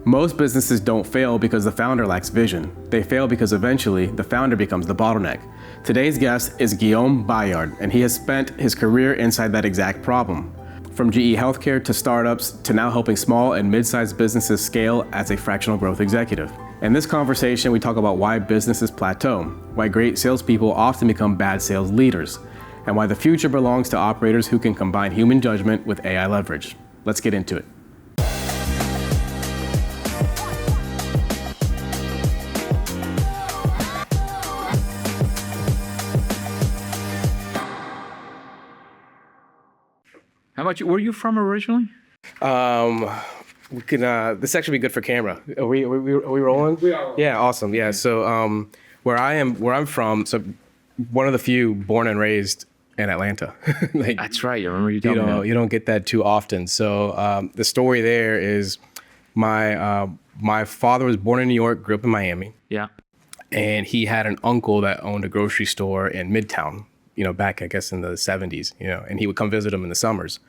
Most businesses don't fail because the founder lacks vision. They fail because eventually the founder becomes the bottleneck. Today's guest is Guillaume Bailliard, and he has spent his career inside that exact problem. From GE Healthcare to startups to now helping small and mid-sized businesses scale as a fractional growth executive. In this conversation, we talk about why businesses plateau, why great salespeople often become bad sales leaders, and why the future belongs to operators who can combine human judgment with AI leverage. Let's get into it. How about you? Where are you from originally? We can. This actually be good for camera. Are we rolling? We are. Yeah, awesome. Yeah. So where I'm from, so one of the few born and raised in Atlanta. Like, That's right. I remember you telling me that. You don't get that too often. So the story there is my father was born in New York, grew up in Miami. Yeah. And he had an uncle that owned a grocery store in Midtown, back, I guess, in the 70s, and he would come visit him in the summers.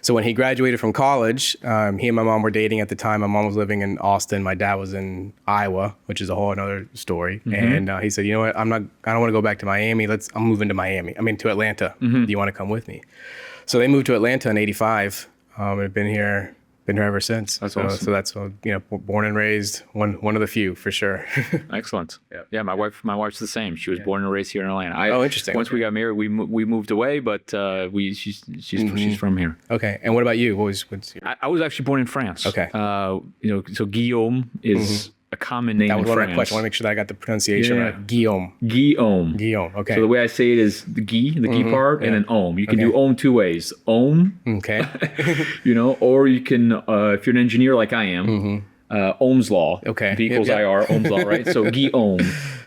So when he graduated from college, he and my mom were dating at the time. My mom was living in Austin. My dad was in Iowa, which is a whole other story. Mm-hmm. And he said, you know what, I don't want to go back to Miami. I'm moving to to Atlanta. Mm-hmm. Do you want to come with me? So they moved to Atlanta in 85. And have been here ever since. That's awesome. So that's, born and raised, one of the few for sure. Excellent. Yeah. My wife's the same. She was born and raised here in Atlanta. Interesting. Once we got married, we moved away, but she's from here. Okay. And what about you? What's your... I was actually born in France. Okay. So Guillaume is a common name in France. That was one of my questions. I want to make sure that I got the pronunciation right. Guillaume. Okay. So the way I say it is the Guy part, and then Om. You can do Om two ways. Om. Okay. Or you can, if you're an engineer like I am, Ohm's law. Okay. V equals IR, Ohm's law, right? So Guillaume.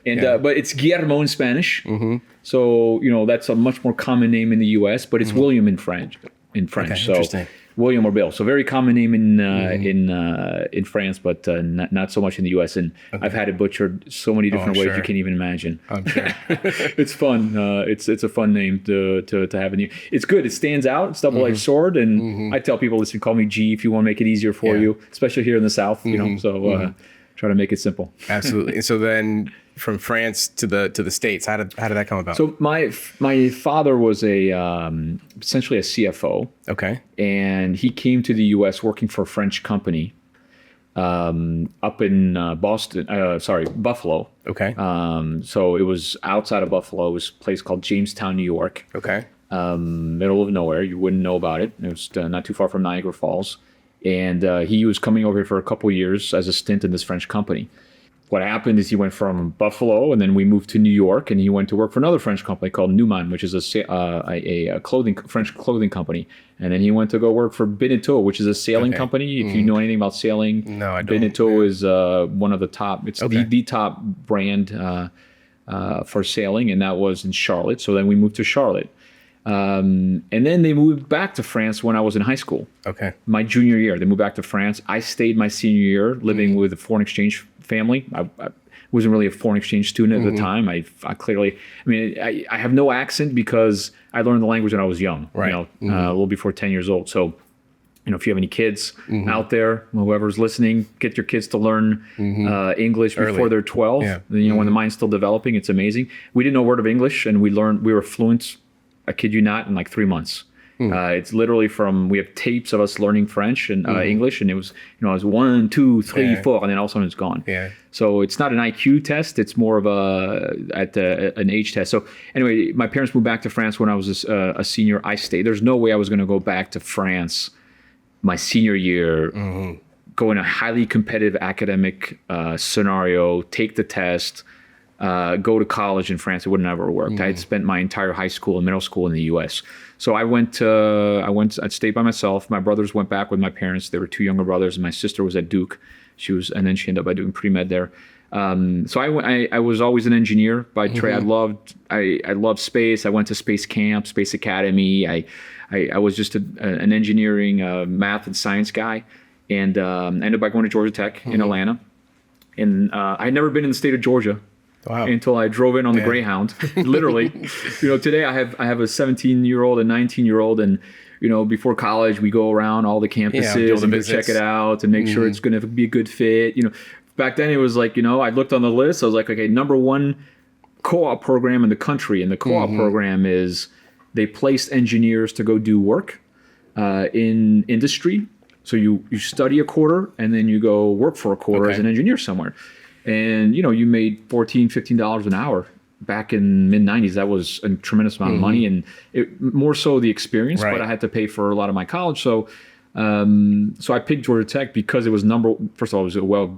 And but it's Guillermo in Spanish. Mm-hmm. So that's a much more common name in the U.S., but it's William in French. Okay, so interesting. William or Bill. So very common name in France, but not so much in the U.S. And I've had it butchered so many different ways you can't even imagine. I'm sure. It's fun. It's a fun name to have in you. It's good. It stands out. It's double-edged sword. And I tell people, listen, call me G if you want to make it easier for you, especially here in the South. So try to make it simple. Absolutely. And so then from France to the States, how did that come about? So my father was essentially a CFO. Okay. And he came to the U.S. working for a French company up in Buffalo. Okay. So it was outside of Buffalo. It was a place called Jamestown, New York. Okay. Middle of nowhere. You wouldn't know about it. It was not too far from Niagara Falls. And he was coming over here for a couple of years as a stint in this French company. What happened is he went from Buffalo, and then we moved to New York, and he went to work for another French company called Newman, which is a French clothing company. And then he went to go work for Beneteau, which is a sailing company. If you know anything about sailing, no, I don't. Beneteau is one of the top. It's the top brand for sailing, and that was in Charlotte. So then we moved to Charlotte. And then they moved back to France when I was in high school. Okay. My junior year, they moved back to France. I stayed my senior year living with a foreign exchange family. I wasn't really a foreign exchange student at the time. I have no accent because I learned the language when I was young, right. A little before 10 years old. So, if you have any kids out there, whoever's listening, get your kids to learn English before they're 12. Yeah. When the mind's still developing, it's amazing. We didn't know a word of English, and we were fluent, I kid you not, in like 3 months. It's literally we have tapes of us learning French and English, and it was, it was 1, 2, 3, 4, and then all of a sudden it's gone. Yeah. So it's not an IQ test; it's more of an age test. So anyway, my parents moved back to France when I was a senior. I stayed. There's no way I was going to go back to France my senior year, go in a highly competitive academic scenario, take the test. Go to college in France. It would never worked. I had spent my entire high school and middle school in the U.S. So I stayed by myself. My brothers went back with my parents. There were 2 younger brothers, and my sister was at Duke. And then she ended up by doing pre-med there. So I was always an engineer by trade. I loved space. I went to space camp, space academy. I was just an engineering, math and science guy, and ended up by going to Georgia Tech in Atlanta. And I had never been in the state of Georgia. Wow. Until I drove in on the Greyhound, literally. Today I have a 17-year-old, a 19-year-old, and before college, we go around all the campuses and go check it out and make sure it's going to be a good fit. Back then it was like, I looked on the list. I was like, okay, number one co-op program in the country. And the co-op program is they placed engineers to go do work in industry. So you study a quarter and then you go work for a quarter as an engineer somewhere. And, you made $14, $15 an hour. Back in mid-90s, that was a tremendous amount of money, and more so the experience, but I had to pay for a lot of my college. So so I picked Georgia Tech because it was first of all, it was a well-ranked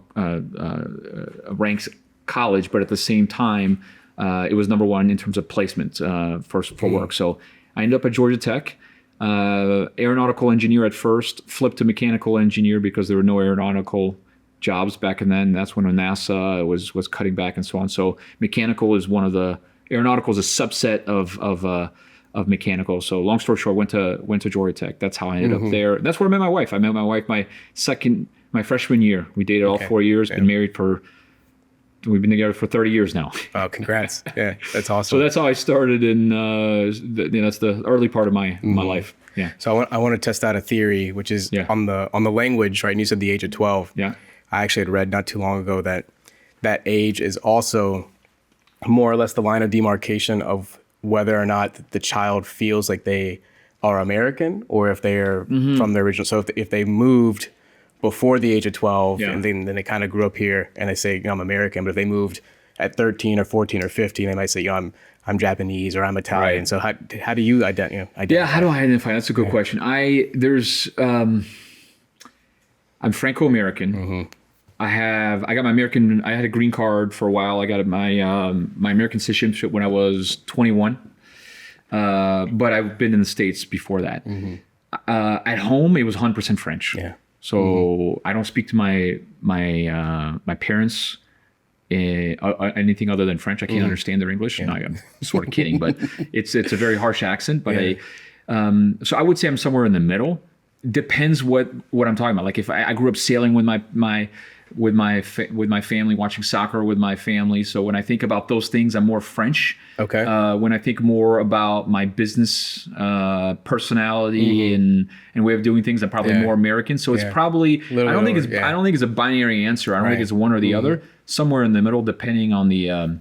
college, but at the same time, it was number one in terms of placement for work. So I ended up at Georgia Tech. Aeronautical engineer at first, flipped to mechanical engineer because there were no aeronautical jobs back then. That's when NASA was cutting back and so on. So mechanical is aeronautical is a subset of mechanical. So long story short, went to Georgia Tech. That's how I ended up there. That's where I met my wife. I met my wife my freshman year. We dated all 4 years. We've been together for 30 years now. Oh, congrats. Yeah, that's awesome. So that's how I started that's the early part of my life. Yeah. So I want to test out a theory, which is on the language, right? And you said the age of 12. Yeah. I actually had read not too long ago that age is also more or less the line of demarcation of whether or not the child feels like they are American or if they are from the original. So if they moved before the age of 12 and then they kind of grew up here and they say, I'm American, but if they moved at 13 or 14 or 15, they might say, I'm Japanese or I'm Italian. Right. So how do you identify? Yeah, how do I identify? That's a good question. I'm Franco-American. I got my American. I had a green card for a while. I got my American citizenship when I was 21, but I've been in the States before that. At home, it was 100% French. Yeah. So I don't speak to my parents anything other than French. I can't understand their English. Yeah. No, I'm sort of kidding, but it's a very harsh accent. But so I would say I'm somewhere in the middle. Depends what I'm talking about. Like if I grew up sailing with my family, watching soccer with my family. So when I think about those things, I'm more French. Okay. When I think more about my business personality and way of doing things, I'm probably more American. So it's probably I don't think it's a binary answer. I don't think it's one or the other. Somewhere in the middle, depending on the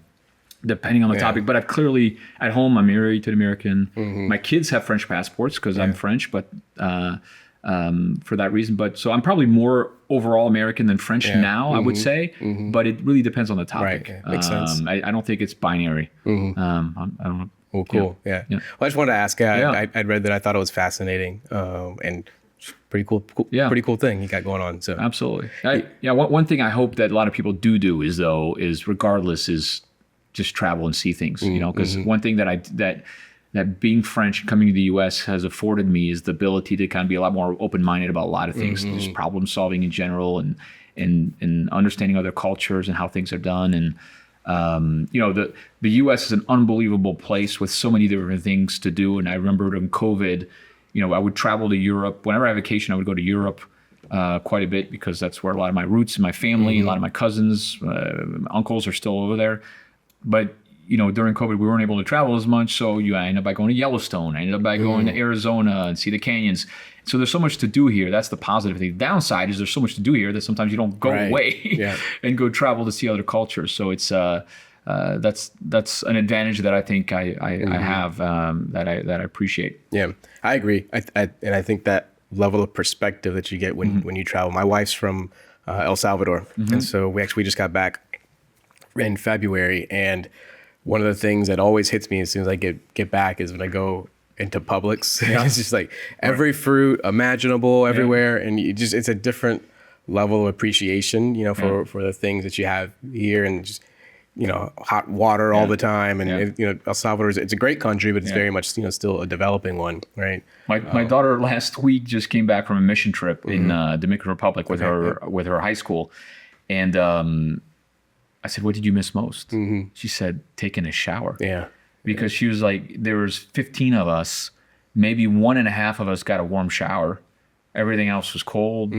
topic. But I've clearly at home I'm married to an American. My kids have French passports because I'm French, but for that reason. But so I'm probably more overall American than French now, I would say. But it really depends on the topic. Right. Makes sense. I don't think it's binary. I don't know. Well, cool. Yeah. Well, I just wanted to ask. I'd read that. I thought it was fascinating and pretty cool. Pretty cool thing you got going on. So absolutely. One thing I hope that a lot of people do is regardless is just travel and see things. Because one thing that being French and coming to the U.S. has afforded me is the ability to kind of be a lot more open-minded about a lot of things, just problem solving in general and understanding other cultures and how things are done. And the U.S. is an unbelievable place with so many different things to do. And I remember in COVID, I would travel to Europe. Whenever I had vacation, I would go to Europe quite a bit because that's where a lot of my roots and my family, a lot of my cousins, uncles are still over there. But during COVID, we weren't able to travel as much. So I ended up by going to Yellowstone. I ended up by going to Arizona and see the canyons. So there's so much to do here. That's the positive thing. The downside is there's so much to do here that sometimes you don't go away and go travel to see other cultures. So it's that's an advantage that I think I have that I appreciate. Yeah, I agree. And I think that level of perspective that you get when you travel. My wife's from El Salvador, and so we just got back in February, and one of the things that always hits me as soon as I get back is when I go into Publix. It's just like every fruit imaginable everywhere, and it's a different level of appreciation, for the things that you have here, and just hot water all the time, and El Salvador it's a great country, but it's very much still a developing one, right? My daughter last week just came back from a mission trip in Dominican Republic with her high school, and I said, what did you miss most? She said, taking a shower. Yeah. Because she was like, there was 15 of us, maybe 1.5 of us got a warm shower. Everything else was cold.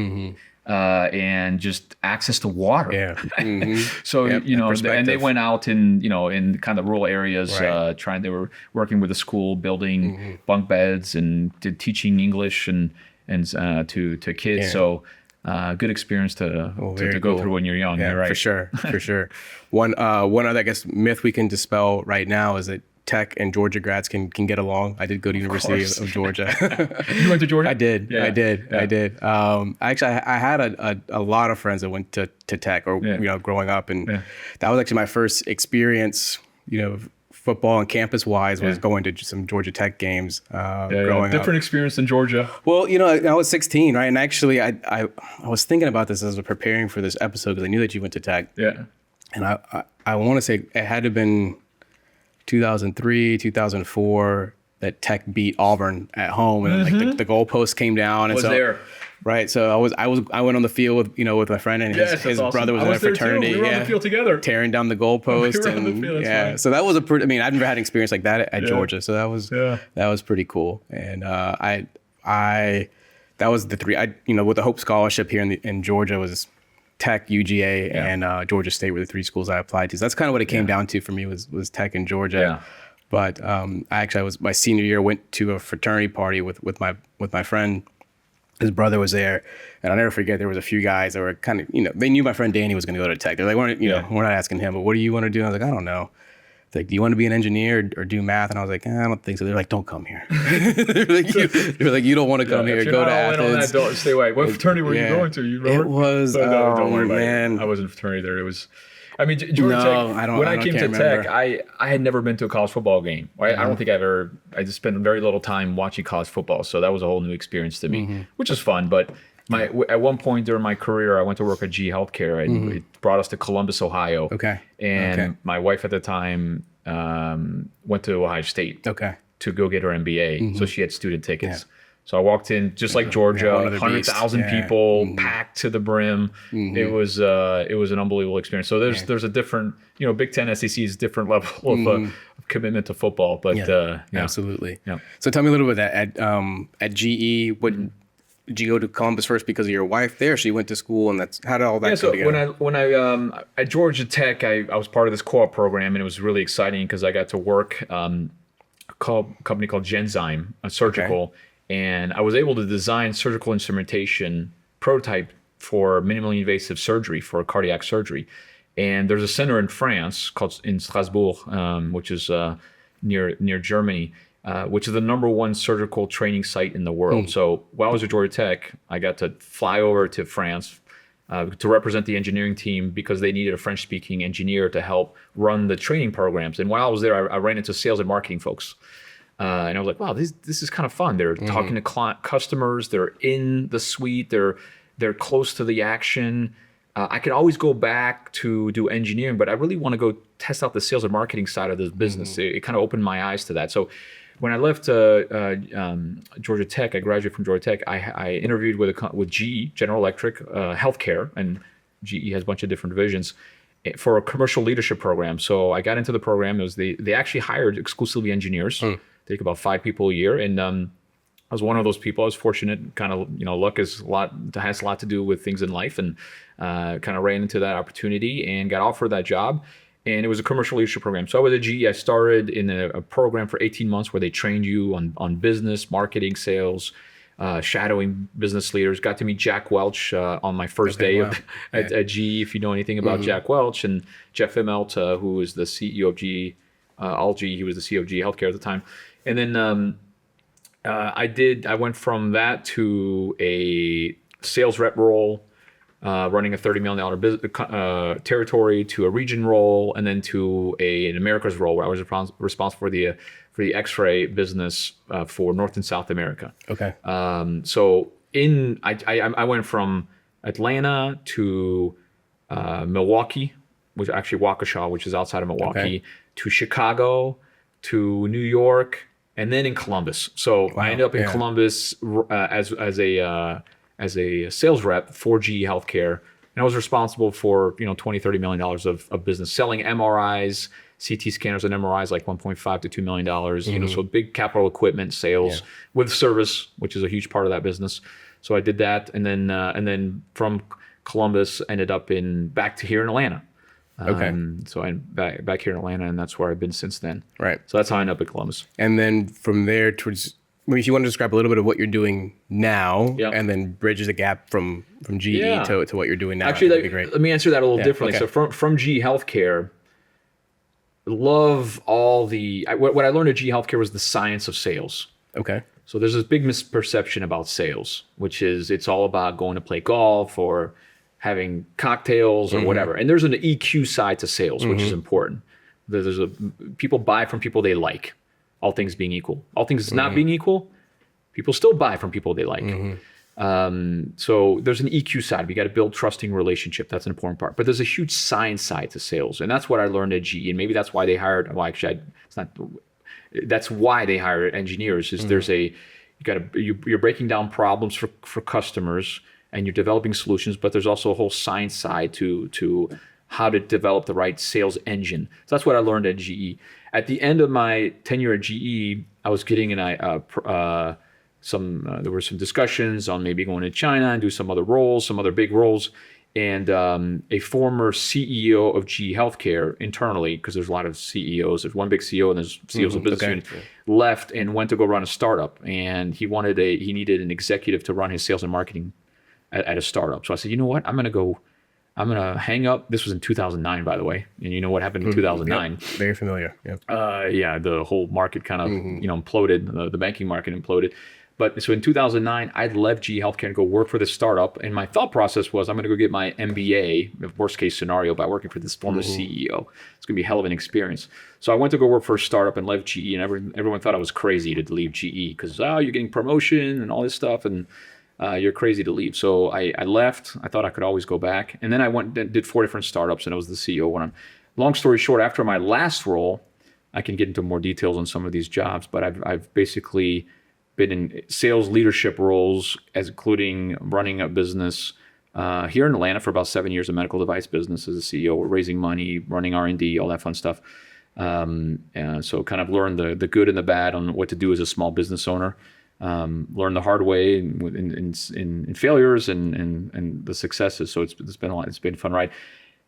and just access to water. Yeah. Mm-hmm. So, Yep, you know, and perspective. they went out in, you know, in kind of rural areas, Right. they were working with the school, building Mm-hmm. bunk beds and teaching English and to kids. Yeah. So, good experience to Very go cool. through when you're young. Yeah, You're right. for sure, for sure. One other, I guess, myth we can dispel right now is that Tech and Georgia grads can get along. I did go to University course. of Georgia. You went to Georgia? I did. Yeah. I did. Yeah. I did. Actually, I had a lot of friends that went to Tech, or Yeah. you know, growing up, and Yeah. that was actually my first experience. You know, football and campus wise was Yeah. going to some Georgia Tech games. Yeah, growing different up. experience in Georgia. Well, you know, I was 16, right? And actually, I was thinking about this as I was preparing for this episode because I knew that you went to Tech. Yeah. And I want to say it had to have been 2003, 2004 that Tech beat Auburn at home, and like the goalpost came down. And Was so, there. right? So I went on the field with my friend, and Yes, his that's awesome. brother was I in a was there too. fraternity. We were on the field together. tearing down the goalpost. We were on the and field, that's yeah, right. so that was I mean, I've never had an experience like that at Yeah. Georgia, so that was pretty cool. And that was the three. With the Hope Scholarship here in Georgia was Tech, UGA, and Georgia State were the three schools I applied to. So that's kind of what it came down to for me was Tech and Georgia. Yeah. But I was my senior year, went to a fraternity party with my friend. His brother was there, and I'll never forget. There was a few guys that were kind of, they knew my friend Danny was going to go to Tech. They're like, we're not asking him, but what do you want to do? And I was like, I don't know. They're like, do you want to be an engineer or do math? And I was like, I don't think so. They're like, don't come here. they're like, you don't want to come here. Go to Athens. Don't stay away. What fraternity were you going to? You remember? It was. But no, don't worry about man. it. I wasn't a fraternity there. It was. I mean, Georgia Tech. When I came to Tech, I had never been to a college football game. I don't think I just spent very little time watching college football, so that was a whole new experience to me, which is fun. But at one point during my career, I went to work at GE Healthcare, and it brought us to Columbus, Ohio. Okay. And my wife at the time went to Ohio State. Okay. To go get her MBA, so she had student tickets. Yeah. So I walked in just like Georgia, 100,000 people packed to the brim. It was an unbelievable experience. So there's a different, Big Ten SEC is different level of commitment to football. But absolutely. Yeah. So tell me a little bit at GE. What did you go to Columbus first because of your wife there? She went to school, and how did all that go together? when I at Georgia Tech, I was part of this co-op program, and it was really exciting because I got to work a company called Genzyme, a surgical. Okay. And I was able to design surgical instrumentation prototype for minimally invasive surgery, for cardiac surgery. And there's a center in France in Strasbourg, which is near Germany, which is the #1 surgical training site in the world. So while I was at Georgia Tech, I got to fly over to France to represent the engineering team because they needed a French-speaking engineer to help run the training programs. And while I was there, I ran into sales and marketing folks. And I was like, wow, this is kind of fun. They're talking to customers. They're in the suite. They're close to the action. I can always go back to do engineering, but I really want to go test out the sales and marketing side of this business. It kind of opened my eyes to that. So when I left Georgia Tech, I graduated from Georgia Tech. I interviewed with GE, General Electric, healthcare, and GE has a bunch of different divisions, for a commercial leadership program. So I got into the program. It was they actually hired exclusively engineers. Take about 5 people a year, and I was one of those people. I was fortunate. Kind of, luck has a lot to do with things in life, and kind of ran into that opportunity and got offered that job. And it was a commercial leadership program. So I was at GE. I started in a program for 18 months where they trained you on business, marketing, sales, shadowing business leaders. Got to meet Jack Welch on my first day at GE. If you know anything about Jack Welch, and Jeff Immelt, who was the CEO of GE, all GE. He was the CEO of GE Healthcare at the time. And then I went from that to a sales rep role, running a $30 million territory, to a region role, and then to an Americas role where I was responsible for the X-ray business for North and South America. Okay. So I went from Atlanta to Milwaukee, which actually Waukesha, which is outside of Milwaukee, to Chicago, to New York, and then in Columbus. So I ended up in Columbus as a sales rep for GE Healthcare, and I was responsible for $20-30 million of business, selling MRIs, CT scanners, and MRIs like $1.5 to $2 million. So big capital equipment sales with service, which is a huge part of that business. So I did that, and then from Columbus ended up back to here in Atlanta. Okay. So I'm back here in Atlanta, and that's where I've been since then. Right. So that's how I ended up at Columbus. And then from there towards, if you want to describe a little bit of what you're doing now, Yeah. and then bridge the gap from GE to what you're doing now. Actually, that'd be great. let me answer that a little differently. okay. So from GE Healthcare, love all what I learned at GE Healthcare was the science of sales. Okay. So there's this big misperception about sales, which is it's all about going to play golf or having cocktails or whatever. And there's an EQ side to sales, which is important. People buy from people they like, all things being equal. All things not being equal, people still buy from people they like. So there's an EQ side. You got to build trusting relationship. That's an important part. But there's a huge science side to sales, and that's what I learned at GE. And maybe that's why they hired. Well, actually, it's not. That's why they hire engineers. Is you're breaking down problems for customers, and you're developing solutions. But there's also a whole science side to how to develop the right sales engine. So that's what I learned at GE. At the end of my tenure at GE, I was getting there were some discussions on maybe going to China and do some other big roles. And a former CEO of GE Healthcare internally, because there's a lot of CEOs, there's one big CEO and there's CEOs of business units, left and went to go run a startup. And he needed an executive to run his sales and marketing at a startup. So I said, you know what, I'm going to hang up. This was in 2009, by the way. And you know what happened in 2009? Yep. Very familiar. Yep. The whole market kind of imploded. The banking market imploded. But so in 2009, I'd left GE Healthcare and go work for this startup. And my thought process was, I'm going to go get my MBA, worst case scenario, by working for this former CEO. It's going to be a hell of an experience. So I went to go work for a startup and left GE. And everyone thought I was crazy to leave GE because, you're getting promotion and all this stuff. And you're crazy to leave. So I left. I thought I could always go back. And then I went and did 4 different startups, and I was the CEO. Long story short, after my last role, I can get into more details on some of these jobs, but I've basically been in sales leadership roles, as including running a business here in Atlanta for about 7 years, a medical device business as a CEO, raising money, running R&D, all that fun stuff. And so kind of learned the good and the bad on what to do as a small business owner. Learn the hard way in failures and the successes. So it's been a lot. It's been a fun ride.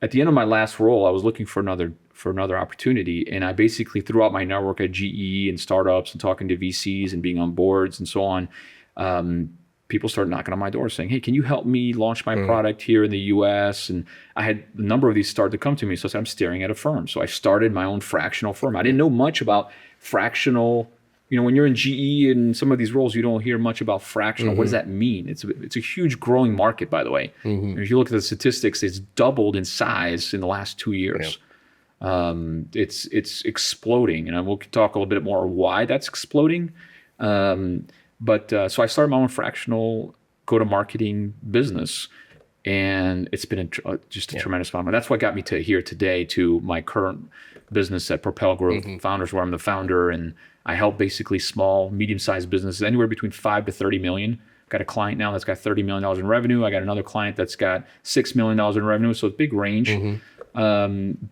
At the end of my last role, I was looking for another opportunity, and I basically threw out my network at GE and startups and talking to VCs and being on boards and so on. People started knocking on my door saying, "Hey, can you help me launch my product here in the U.S.?" And I had a number of these start to come to me. So I said, "I'm staring at a firm." So I started my own fractional firm. I didn't know much about fractional. When you're in GE and some of these roles, you don't hear much about fractional. What does that mean? It's a huge growing market, by the way. If you look at the statistics, it's doubled in size in the last 2 years. It's exploding, and we'll talk a little bit more why that's exploding. But so I started my own fractional go-to-marketing business, and it's been just a tremendous fun. That's what got me to here today, to my current business at Propel Growth Founders, where I'm the founder, and I help basically small, medium-sized businesses, anywhere between 5 to 30 million. Got a client now that's got $30 million in revenue. I got another client that's got $6 million in revenue. So it's a big range.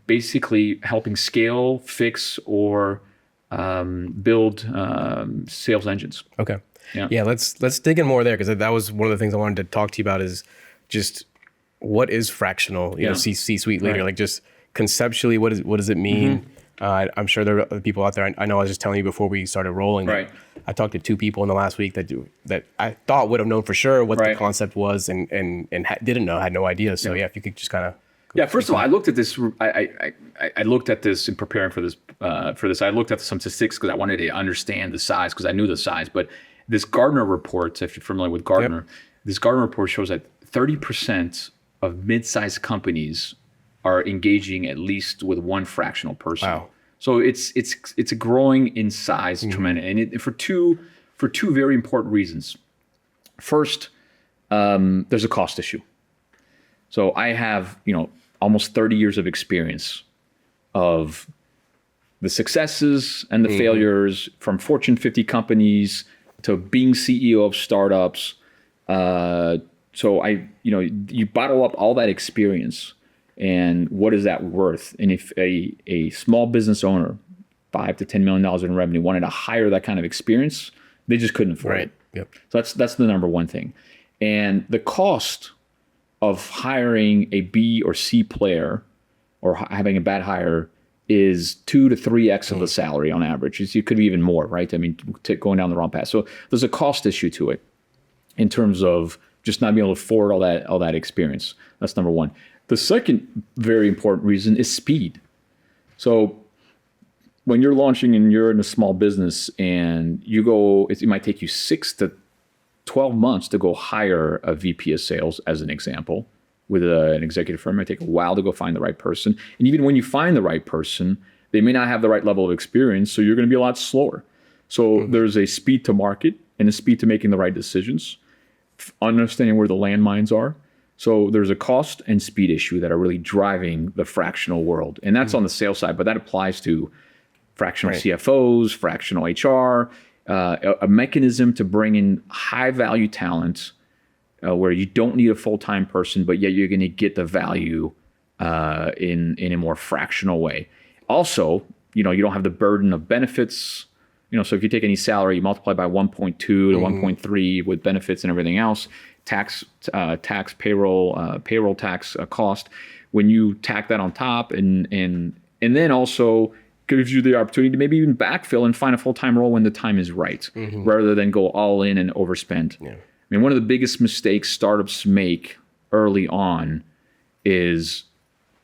Basically helping scale, fix, or build sales engines. Okay. Yeah. Let's dig in more there, because that was one of the things I wanted to talk to you about, is just what is fractional, C-suite leader, like just conceptually, what does it mean? I'm sure there are other people out there. I know I was just telling you before we started rolling. Right. I talked to 2 people in the last week that I thought would have known for sure what the concept was, and didn't know, had no idea. So if you could just kind of. Yeah. First of all, I looked at this. I looked at this in preparing for this. I looked at some statistics because I wanted to understand the size, because I knew the size. But this Gartner report, if you're familiar with Gartner, this Gartner report shows that 30% of mid-sized companies are engaging at least with one fractional person. Wow. So it's a growing in size, tremendous, and for two very important reasons. First, there's a cost issue. So I have almost 30 years of experience of the successes and the failures from Fortune 50 companies to being CEO of startups. So you bottle up all that experience. And what is that worth? And if a small business owner, $5 to $10 million in revenue, wanted to hire that kind of experience, they just couldn't afford it. Yep. So that's the number one thing. And the cost of hiring a B or C player or having a bad hire is 2 to 3x of the salary on average. It could be even more, right? I mean, going down the wrong path. So there's a cost issue to it in terms of just not being able to afford all that experience. That's number one. The second very important reason is speed. So when you're launching and you're in a small business and it might take you 6 to 12 months to go hire a VP of sales, as an example. With an executive firm, it might take a while to go find the right person. And even when you find the right person, they may not have the right level of experience, so you're going to be a lot slower. So there's a speed to market and a speed to making the right decisions, understanding where the landmines are. So there's a cost and speed issue that are really driving the fractional world. And that's on the sales side, but that applies to fractional CFOs, fractional HR, a mechanism to bring in high value talent where you don't need a full-time person, but yet you're going to get the value in a more fractional way. Also, you don't have the burden of benefits. So if you take any salary, you multiply by 1.2 to 1.3 with benefits and everything else, tax, payroll tax cost. When you tack that on top, and then also gives you the opportunity to maybe even backfill and find a full-time role when the time is right, rather than go all in and overspend. Yeah. I mean, one of the biggest mistakes startups make early on is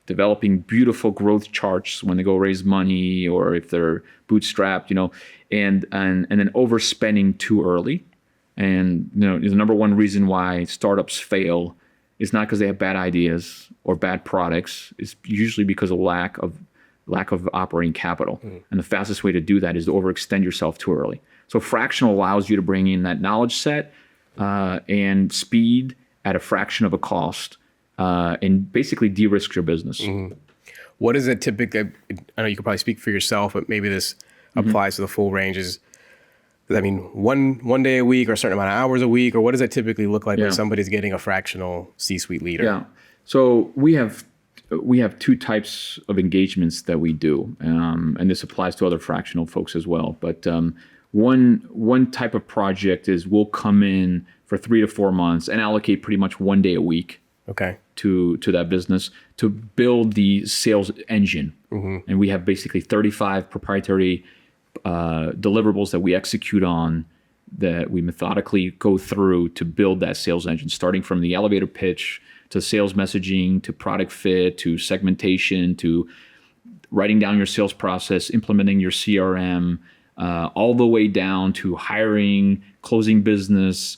developing beautiful growth charts when they go raise money or if they're bootstrapped, and then overspending too early. And the number one reason why startups fail is not because they have bad ideas or bad products. It's usually because of lack of operating capital. And the fastest way to do that is to overextend yourself too early. So fractional allows you to bring in that knowledge set and speed at a fraction of a cost, and basically de-risk your business. What is it typically? I know you could probably speak for yourself, but maybe this applies to the full ranges. I mean, one day a week or a certain amount of hours a week, or what does it typically look like when somebody's getting a fractional C-suite leader? Yeah. So we have two types of engagements that we do, and this applies to other fractional folks as well. But one type of project is we'll come in for 3 to 4 months and allocate pretty much 1 day a week to that business to build the sales engine. And we have basically 35 proprietary deliverables that we execute on, that we methodically go through to build that sales engine, starting from the elevator pitch to sales messaging, to product fit, to segmentation, to writing down your sales process, implementing your CRM, all the way down to hiring, closing business.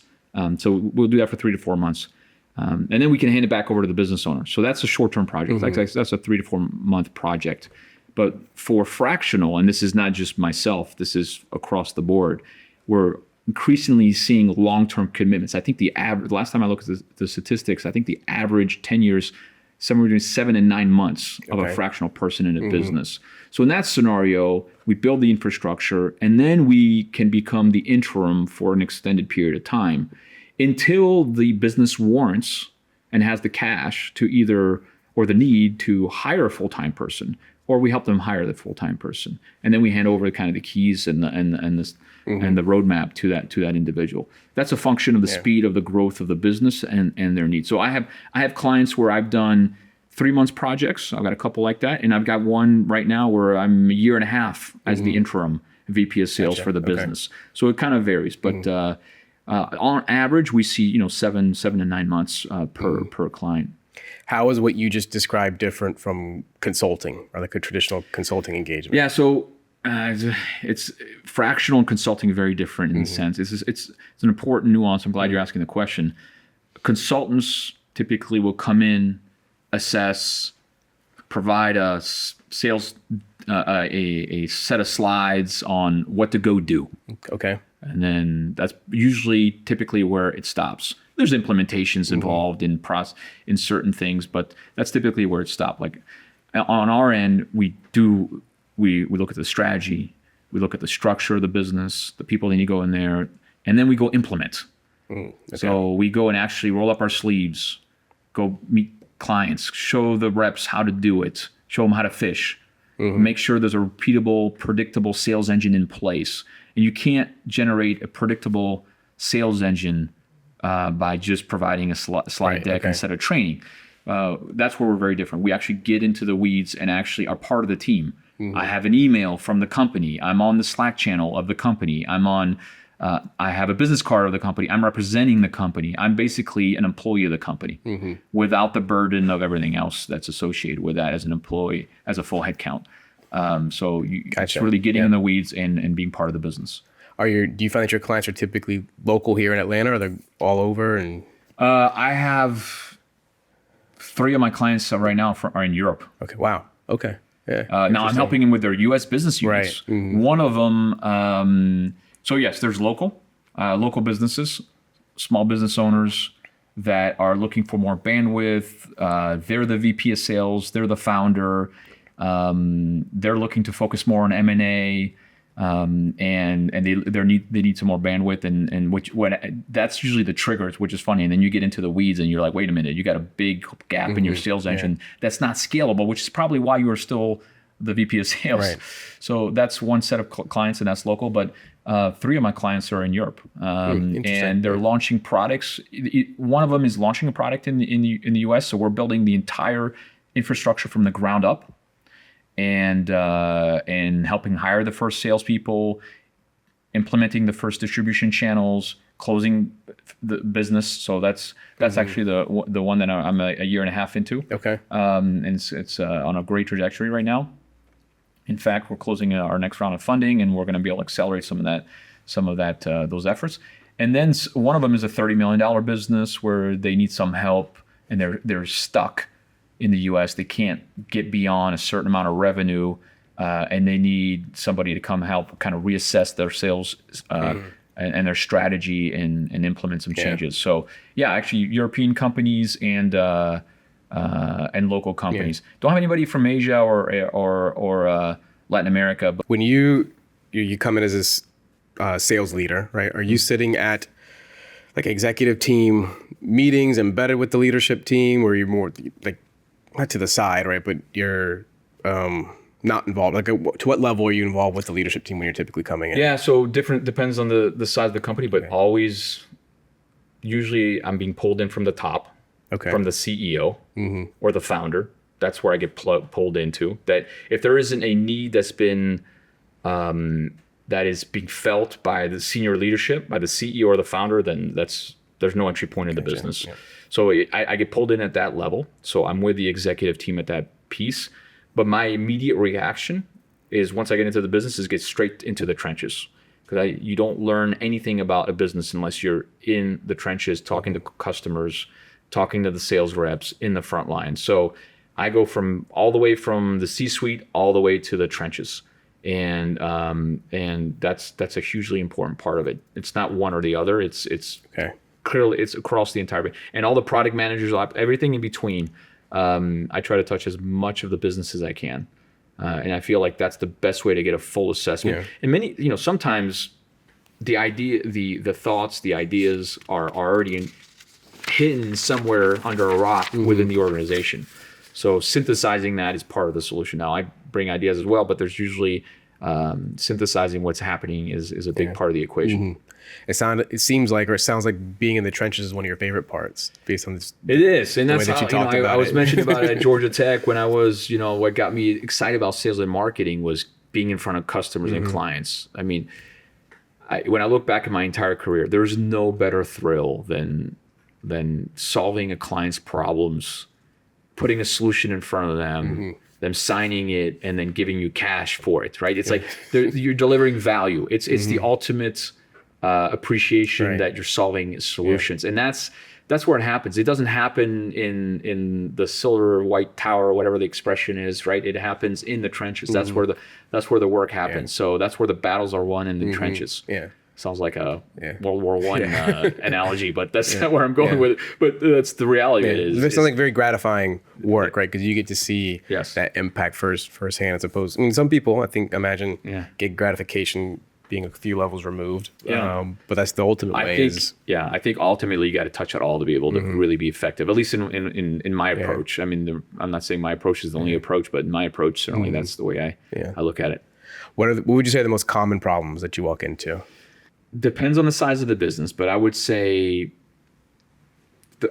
So we'll do that for 3 to 4 months. And then we can hand it back over to the business owner. So that's a short-term project. That's a 3 to 4 month project. But for fractional, and this is not just myself, this is across the board, we're increasingly seeing long-term commitments. I think the last time I looked at the statistics, I think the average 10 years, somewhere between 7 and 9 months of a fractional person in a business. So in that scenario, we build the infrastructure, and then we can become the interim for an extended period of time until the business warrants and has the cash to or the need to hire a full-time person, or we help them hire the full-time person, and then we hand over kind of the keys and the roadmap to that individual. That's a function of the speed of the growth of the business and their needs. So I have clients where I've done 3 months projects. I've got a couple like that, and I've got one right now where I'm 1.5 years as the interim VP of sales for the business. So it kind of varies, but on average, we see 7 to 9 months per client. How is what you just described different from consulting or like a traditional consulting engagement? Yeah, so it's fractional and consulting are very different in the sense. It's an important nuance. I'm glad you're asking the question. Consultants typically will come in, assess, provide a sales a set of slides on what to go do. Okay. And then that's typically where it stops. There's implementations involved in certain things, but that's typically where it stopped. Like on our end, we look at the strategy, we look at the structure of the business, the people that need to go in there, and then we go implement. So we go and actually roll up our sleeves, go meet clients, show the reps how to do it, show them how to fish, make sure there's a repeatable, predictable sales engine in place. And you can't generate a predictable sales engine by just providing a slide deck instead of training. That's where we're very different. We actually get into the weeds and actually are part of the team. I have an email from the company. I'm on the Slack channel of the company. I have a business card of the company. I'm representing the company. I'm basically an employee of the company without the burden of everything else that's associated with that as an employee, as a full headcount. It's really getting in the weeds and being part of the business. Do you find that your clients are typically local here in Atlanta, or they're all over? And I have 3 of my clients right now are in Europe. Okay. Wow. Okay. Yeah. Now I'm helping them with their U.S. business units. Right. One of them. So yes, there's local businesses, small business owners that are looking for more bandwidth. They're the VP of sales. They're the founder. They're looking to focus more on M&A. And they need some more bandwidth, and that's usually the triggers, which is funny. And then you get into the weeds and you're like, wait a minute, you got a big gap in your sales engine that's not scalable, which is probably why you are still the VP of sales. Right. So that's one set of clients, and that's local. But 3 of my clients are in Europe, and they're launching products. One of them is launching a product in the US, so we're building the entire infrastructure from the ground up. And helping hire the first salespeople, implementing the first distribution channels, closing the business. So that's actually the one that I'm a year and a half into. Okay. And it's on a great trajectory right now. In fact, we're closing our next round of funding, and we're going to be able to accelerate some of that those efforts. And then one of them is a $30 million business where they need some help, and they're stuck in the U.S. They can't get beyond a certain amount of revenue, and they need somebody to come help kind of reassess their sales and their strategy and implement some changes. So yeah, actually European companies and local companies. Don't have anybody from Asia or Latin America. But when you come in as this sales leader, right? Are you sitting at like executive team meetings embedded with the leadership team, or you're more like not to the side, right? But you're not involved. Like, to what level are you involved with the leadership team when you're typically coming in? Yeah, so different depends on the size of the company, but usually I'm being pulled in from the top, from the CEO or the founder. That's where I get pulled into. That if there isn't a need that's been that is being felt by the senior leadership, by the CEO or the founder, then there's no entry point in the business. Yeah. So I get pulled in at that level. So I'm with the executive team at that piece. But my immediate reaction is, once I get into the business, is get straight into the trenches. Because you don't learn anything about a business unless you're in the trenches, talking to customers, talking to the sales reps in the front line. So I go all the way from the C-suite all the way to the trenches. And that's a hugely important part of it. It's not one or the other. It's clearly it's across the entire, and all the product managers, everything in between. I try to touch as much of the business as I can, and I feel like that's the best way to get a full assessment. Yeah. And sometimes the idea, the thoughts, the ideas are already hidden somewhere under a rock within the organization. So synthesizing that is part of the solution. Now I bring ideas as well, but there's usually synthesizing what's happening is a big part of the equation. It sounds like being in the trenches is one of your favorite parts, based on this. It is, and that's how I was mentioning about it at Georgia Tech when I was, what got me excited about sales and marketing was being in front of customers and clients. I mean, when I look back at my entire career, there's no better thrill than solving a client's problems, putting a solution in front of them, them signing it, and then giving you cash for it. Right? It's like you're delivering value. It's the ultimate appreciation that you're solving solutions, and that's where it happens. It doesn't happen in the silver white tower, whatever the expression is, right? It happens in the trenches. That's where the work happens. So that's where the battles are won, in the trenches. Yeah, sounds like a World War I analogy, but that's not where I'm going with it. But that's the reality. There's something very gratifying work, right? Because you get to see that impact firsthand, as opposed. I mean, some people, imagine, get gratification being a few levels removed. But that's the ultimate way. I think ultimately you got to touch it all to be able to really be effective, at least in my approach. I mean, I'm not saying my approach is the only approach, but in my approach, certainly that's the way I look at it. What would you say are the most common problems that you walk into? Depends on the size of the business, but I would say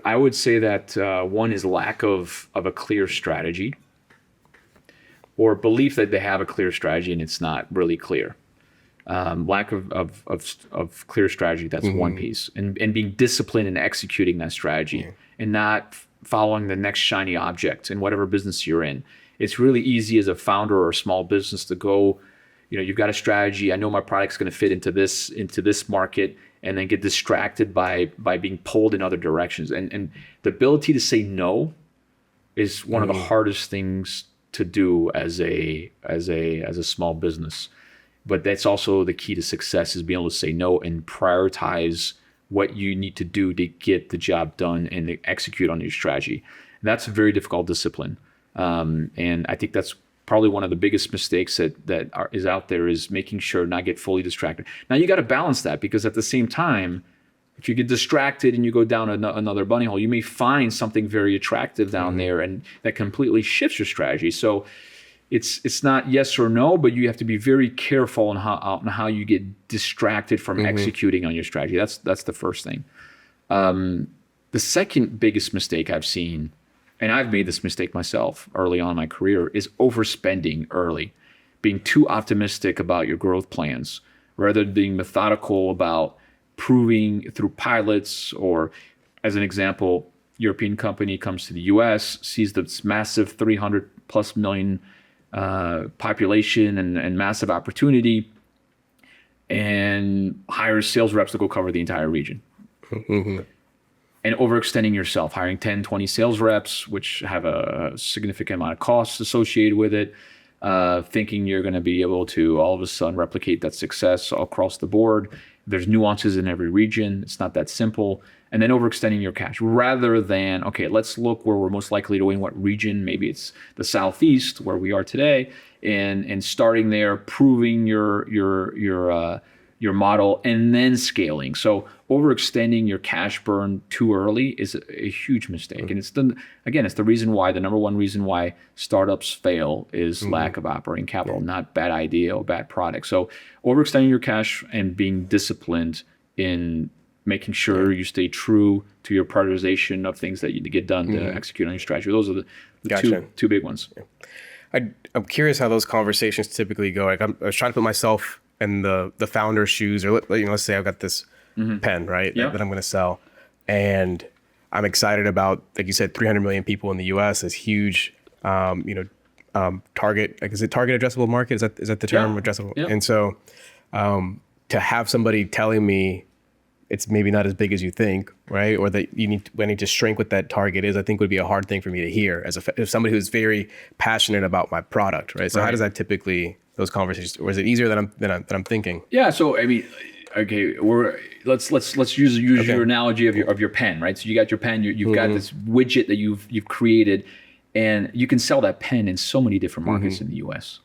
I would say that one is lack of a clear strategy, or belief that they have a clear strategy and it's not really clear. Lack of clear strategy, that's one piece. And being disciplined in executing that strategy and not following the next shiny object in whatever business you're in. It's really easy as a founder or a small business to go, you've got a strategy. I know my product's going to fit into this market, and then get distracted by being pulled in other directions. And the ability to say no is one of the hardest things to do as a small business. But that's also the key to success, is being able to say no and prioritize what you need to do to get the job done and to execute on your strategy. And that's a very difficult discipline. And I think that's probably one of the biggest mistakes that is out there, is making sure not get fully distracted. Now you got to balance that, because at the same time, if you get distracted and you go down another bunny hole, you may find something very attractive down there, and that completely shifts your strategy. So it's not yes or no, but you have to be very careful on how you get distracted from executing on your strategy. That's the first thing. The second biggest mistake I've seen, and I've made this mistake myself early on in my career, is overspending early, being too optimistic about your growth plans rather than being methodical about proving through pilots. Or as an example, European company comes to the US, sees this massive 300 plus million population and massive opportunity, and hires sales reps to go cover the entire region. And overextending yourself, hiring 10, 20 sales reps, which have a significant amount of costs associated with it, thinking you're going to be able to all of a sudden replicate that success across the board. There's nuances in every region. It's not that simple. And then overextending your cash, rather than, okay, let's look where we're most likely to win, what region. Maybe it's the Southeast, where we are today, and starting there, proving your model, and then scaling. So overextending your cash burn too early is a huge mistake. And it's the reason why, the number one reason why startups fail is lack of operating capital, not bad idea or bad product. So overextending your cash and being disciplined in making sure you stay true to your prioritization of things that you need to get done to execute on your strategy. Those are the two big ones. I'm curious how those conversations typically go. Like I was trying to put myself in the founder's shoes, or let's say I've got this pen, right, that I'm going to sell, and I'm excited about, like you said, 300 million people in the U.S. is huge. Target, like, is it target addressable market? Is that the term, addressable? Yeah. And so to have somebody telling me it's maybe not as big as you think, right, or that we need to shrink what that target is, I think would be a hard thing for me to hear as somebody who's very passionate about my product, right? So how does that typically, those conversations, or is it easier than I'm thinking? Yeah. So I mean, okay, let's use your analogy of your pen, right? So you got your pen, you've got this widget that you've created, and you can sell that pen in so many different markets in the U.S.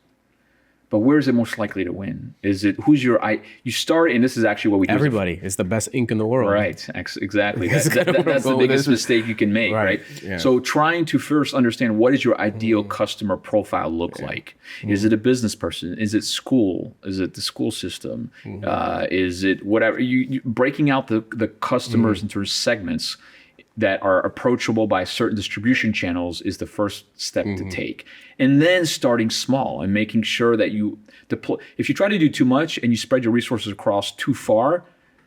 But where is it most likely to win? Is it you start, and this is actually what we do. Everybody is the best ink in the world. Right, exactly. That's the biggest mistake you can make, right? Yeah. So trying to first understand, what does your ideal customer profile look like? Is it a business person? Is it school? Is it the school system? Is it whatever? You breaking out the customers into segments that are approachable by certain distribution channels is the first step to take. And then starting small and making sure that you deploy. If you try to do too much and you spread your resources across too far,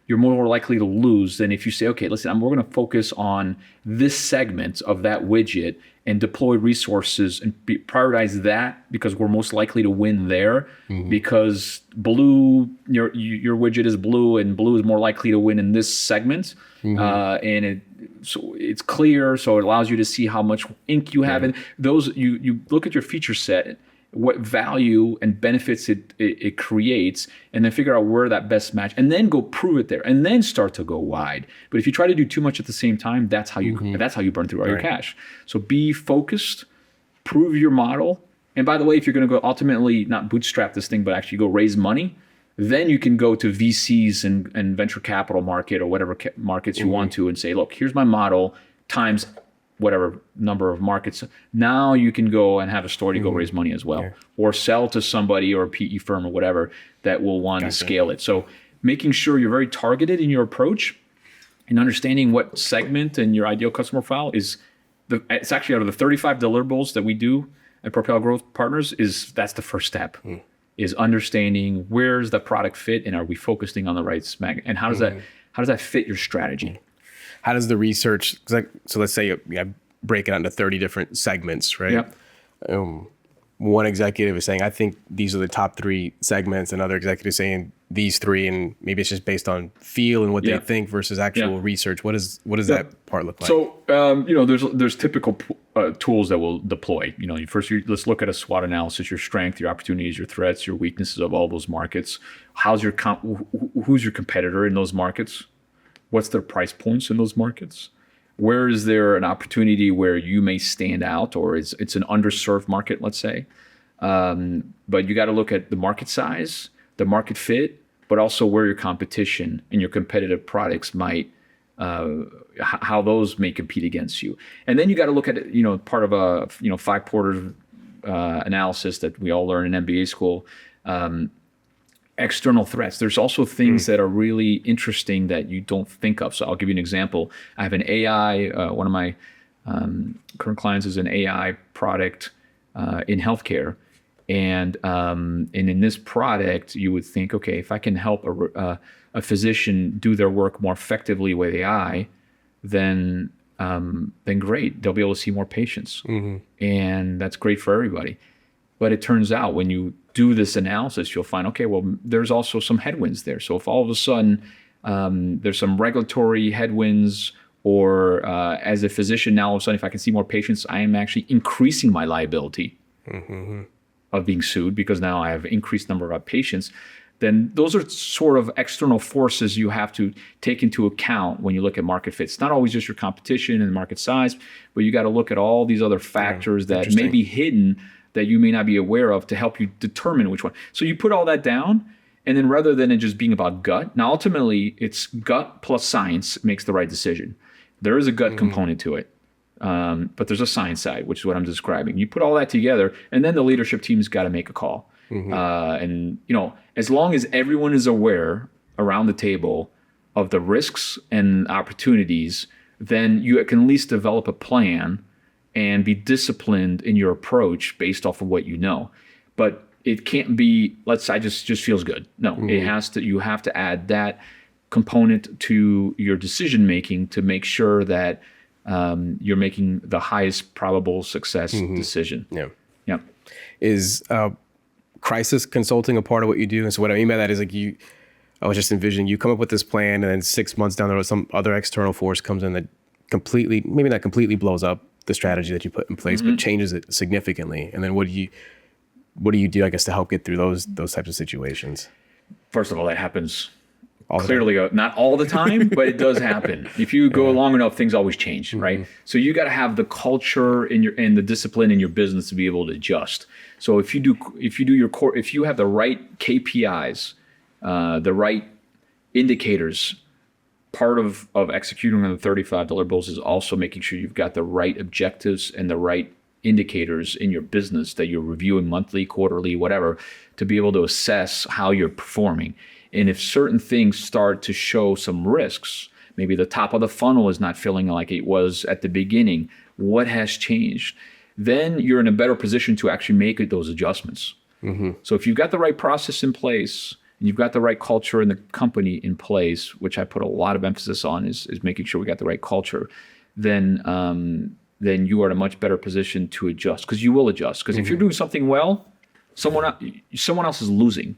you're more likely to lose than if you say, okay, listen, we're going to focus on this segment of that widget and deploy resources and prioritize that, because we're most likely to win there, because blue, your widget is blue, and blue is more likely to win in this segment. And so it's clear, so it allows you to see how much ink you have. And those, you look at your feature set, what value and benefits it creates, and then figure out where that best match, and then go prove it there, and then start to go wide. But if you try to do too much at the same time, that's how you burn through all your cash. So be focused, prove your model. And by the way, if you're going to go ultimately not bootstrap this thing, but actually go raise money, then you can go to VCs and venture capital market, or whatever markets you want to, and say, look, here's my model times whatever number of markets. Now you can go and have a story to go raise money as well, or sell to somebody or a PE firm or whatever that will want to scale it. So making sure you're very targeted in your approach, and understanding what segment and your ideal customer profile is. It's actually out of the 35 deliverables that we do at Propel Growth Partners, that's the first step. Is understanding where's the product fit, and are we focusing on the right and how does that fit your strategy? How does the research, so let's say you break it out into 30 different segments, right? Yeah. One executive is saying, I think these are the top 3 segments, another executive is saying these 3, and maybe it's just based on feel and what they think versus actual research. What does that part look like? So, there's typical tools that we'll deploy. Let's look at a SWOT analysis, your strength, your opportunities, your threats, your weaknesses of all those markets. Who's your competitor in those markets? What's their price points in those markets? Where is there an opportunity where you may stand out, or it's an underserved market, let's say? But you got to look at the market size, the market fit, but also where your competition and your competitive products might, how those may compete against you. And then you got to look at it, part of a 5-quarter analysis that we all learn in MBA school. External threats. There's also things that are really interesting that you don't think of. So I'll give you an example. I have an AI, one of my current clients is an AI product in healthcare. And in this product, you would think, okay, if I can help a physician do their work more effectively with AI, then great. They'll be able to see more patients. And that's great for everybody. But it turns out when you do this analysis, you'll find, okay, well, there's also some headwinds there. So if all of a sudden there's some regulatory headwinds, or as a physician now, all of a sudden, if I can see more patients, I am actually increasing my liability of being sued because now I have increased number of patients, then those are sort of external forces you have to take into account when you look at market fit. It's not always just your competition and market size, but you got to look at all these other factors that may be hidden that you may not be aware of to help you determine which one. So you put all that down, and then rather than it just being about gut, now ultimately it's gut plus science makes the right decision. There is a gut component to it, but there's a science side, which is what I'm describing. You put all that together, and then the leadership team's got to make a call. And as long as everyone is aware around the table of the risks and opportunities, then you can at least develop a plan and be disciplined in your approach based off of what you know. But it can't be, just feels good. No, it has to, you have to add that component to your decision making to make sure that you're making the highest probable success decision. Yeah. Is crisis consulting a part of what you do? And so what I mean by that is I was just envisioning you come up with this plan, and then 6 months down the road, some other external force comes in that maybe not completely blows up the strategy that you put in place, but changes it significantly. And then what do you do, I guess, to help get through those types of situations? First of all, that happens clearly, not all the time, but it does happen. If you go long enough, things always change, right? So you got to have the culture and the discipline in your business to be able to adjust. So if you have the right KPIs, the right indicators, part of executing on the 35 deliverables is also making sure you've got the right objectives and the right indicators in your business that you're reviewing monthly, quarterly, whatever, to be able to assess how you're performing. And if certain things start to show some risks, maybe the top of the funnel is not feeling like it was at the beginning, what has changed? Then you're in a better position to actually make those adjustments. So if you've got the right process in place, and you've got the right culture in the company in place, which I put a lot of emphasis on, is making sure we got the right culture, then you are in a much better position to adjust, because you will adjust. Because if you're doing something well, someone else is losing.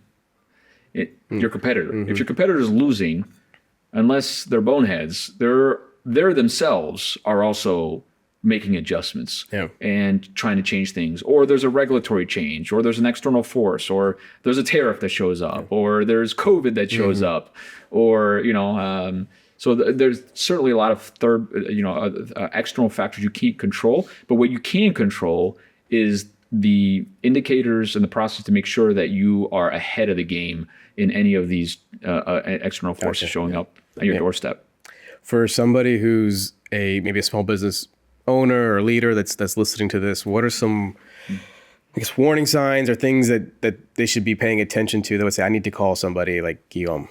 Your competitor. If your competitor is losing, unless they're boneheads, they're themselves are also making adjustments and trying to change things, or there's a regulatory change, or there's an external force, or there's a tariff that shows up, or there's COVID that shows up, or so there's certainly a lot of external factors you can't control. But what you can control is the indicators and the process to make sure that you are ahead of the game in any of these external forces showing up at your doorstep. For somebody who's maybe a small business owner or leader that's listening to this, what are some, I guess, warning signs or things that they should be paying attention to that would say, I need to call somebody like Guillaume?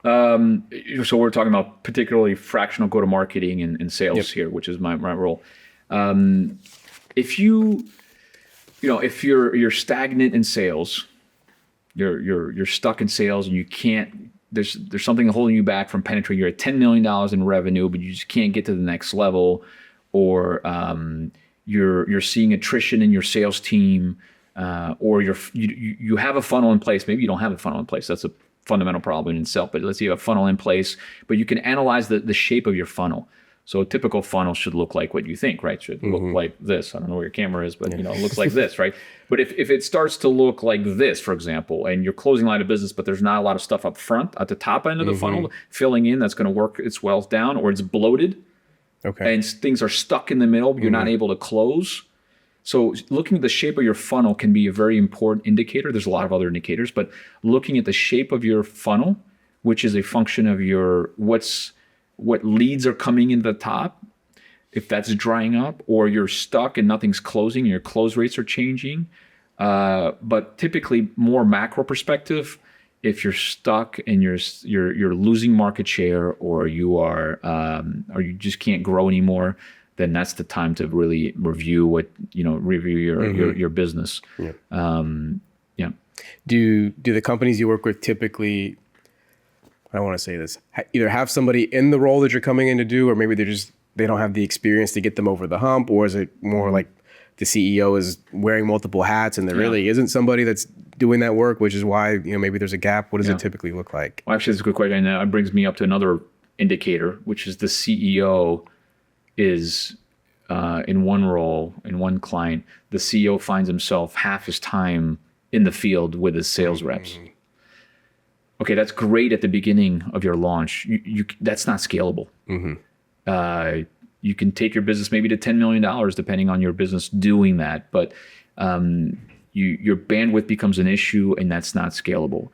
So we're talking about particularly fractional go-to-marketing and sales here, which is my role. If if you're stagnant in sales, you're stuck in sales and you can't. There's something holding you back from penetrating. You're at $10 million in revenue, but you just can't get to the next level, or you're seeing attrition in your sales team, or you have a funnel in place. Maybe you don't have a funnel in place. That's a fundamental problem in itself. But let's say you have a funnel in place, but you can analyze the shape of your funnel. So a typical funnel should look like what you think, right? Should look like this. I don't know where your camera is, but it looks like this, right? But if it starts to look like this, for example, and you're closing a line of business, but there's not a lot of stuff up front at the top end of the funnel filling in, that's going to work its well down, or it's bloated, and things are stuck in the middle, you're not able to close. So looking at the shape of your funnel can be a very important indicator. There's a lot of other indicators, but looking at the shape of your funnel, which is a function of what leads are coming in the top, if that's drying up, or you're stuck and nothing's closing, your close rates are changing. But typically, more macro perspective, if you're stuck and you're losing market share, or or you just can't grow anymore, then that's the time to really review your business. Yeah. Do the companies you work with typically, I don't want to say this, either have somebody in the role that you're coming in to do, or maybe they don't have the experience to get them over the hump, or is it more like the CEO is wearing multiple hats and there really isn't somebody that's doing that work, which is why maybe there's a gap? What does it typically look like? Well, actually, that's a good question. And that brings me up to another indicator, which is the CEO is in one role, in one client. The CEO finds himself half his time in the field with his sales reps. Okay, that's great at the beginning of your launch. That's not scalable. You can take your business maybe to $10 million, depending on your business doing that. But your bandwidth becomes an issue, and that's not scalable.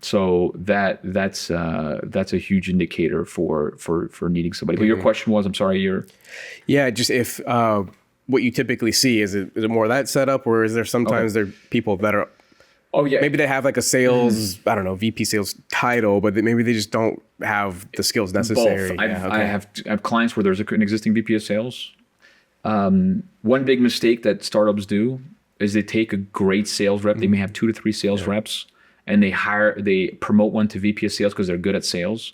So that's a huge indicator for needing somebody. But your question was, I'm sorry, just if what you typically see is it more of that setup, or is there sometimes there are people that are maybe they have like a sales, I don't know, VP sales title, but maybe they just don't have the skills necessary. Both. I have clients where there's an existing VP of sales. One big mistake that startups do is they take a great sales rep. They may have 2 to 3 sales reps, and they promote one to VP of sales because they're good at sales.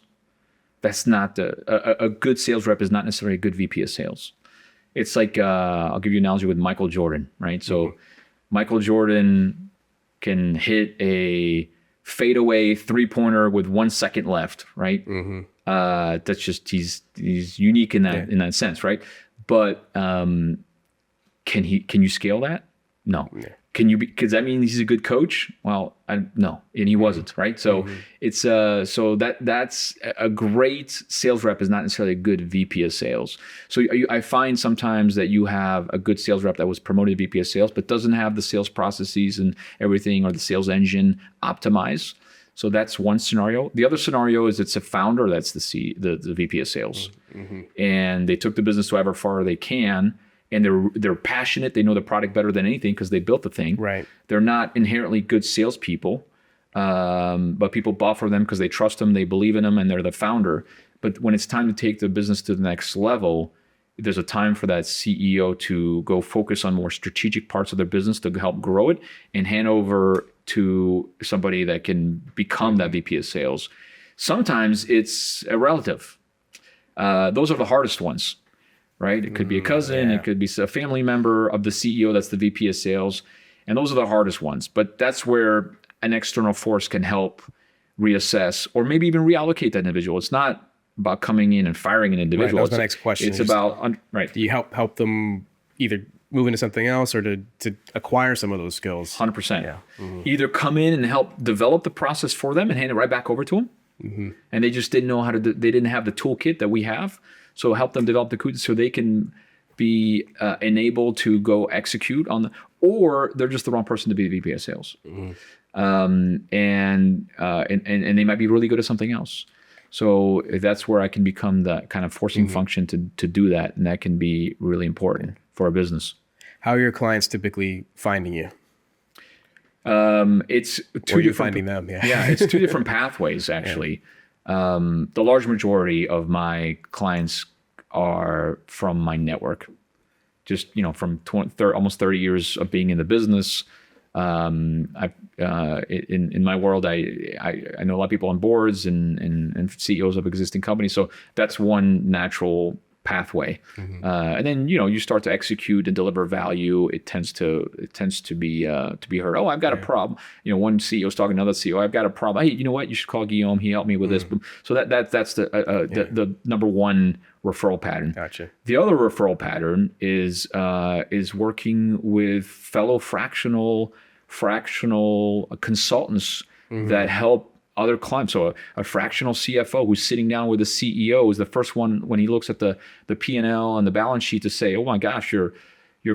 That's not a good sales rep is not necessarily a good VP of sales. It's like, I'll give you an analogy with Michael Jordan, right? So Michael Jordan can hit a fadeaway 3-pointer with 1 second left, right? That's just he's unique in that sense, right? But can you scale that? No. Can you? Because that means he's a good coach? Well, no, and he wasn't, right? So it's so that's a great sales rep is not necessarily a good VP of sales. So I find sometimes that you have a good sales rep that was promoted to VP of sales, but doesn't have the sales processes and everything, or the sales engine optimized. So that's one scenario. The other scenario is it's a founder that's the VP of sales, and they took the business to however far they can. And they're passionate. They know the product better than anything because they built the thing. Right. They're not inherently good salespeople, but people bought from them because they trust them, they believe in them, and they're the founder. But when it's time to take the business to the next level, there's a time for that CEO to go focus on more strategic parts of their business to help grow it and hand over to somebody that can become that VP of sales. Sometimes it's a relative. Those are the hardest ones. Right? It could be a cousin, it could be a family member of the CEO that's the VP of sales. And those are the hardest ones. But that's where an external force can help reassess or maybe even reallocate that individual. It's not about coming in and firing an individual. Right, that was my next question. It's about, do you help them either move into something else or to acquire some of those skills? 100%. Yeah. Either come in and help develop the process for them and hand it right back over to them. And they just didn't know they didn't have the toolkit that we have. So help them develop the code so they can be enabled to go execute on or they're just the wrong person to be the VP of sales. And they might be really good at something else. So that's where I can become the kind of forcing function to do that. And that can be really important for a business. How are your clients typically finding you? It's two Where are you different finding them? Yeah. Yeah, it's two different pathways actually. The large majority of my clients are from my network. Just from almost 30 years of being in the business. In my world, I know a lot of people on boards and CEOs of existing companies. So that's one natural pathway. And then you start to execute and deliver value. It tends to be heard. Oh, I've got a problem. One CEO is talking to another CEO. I've got a problem. Hey, you know what? You should call Guillaume. He helped me with this. So that's the number one referral pattern. Gotcha. The other referral pattern is working with fellow fractional consultants that help other clients. So a fractional CFO who's sitting down with the CEO is the first one when he looks at the P&L and the balance sheet to say, oh my gosh, your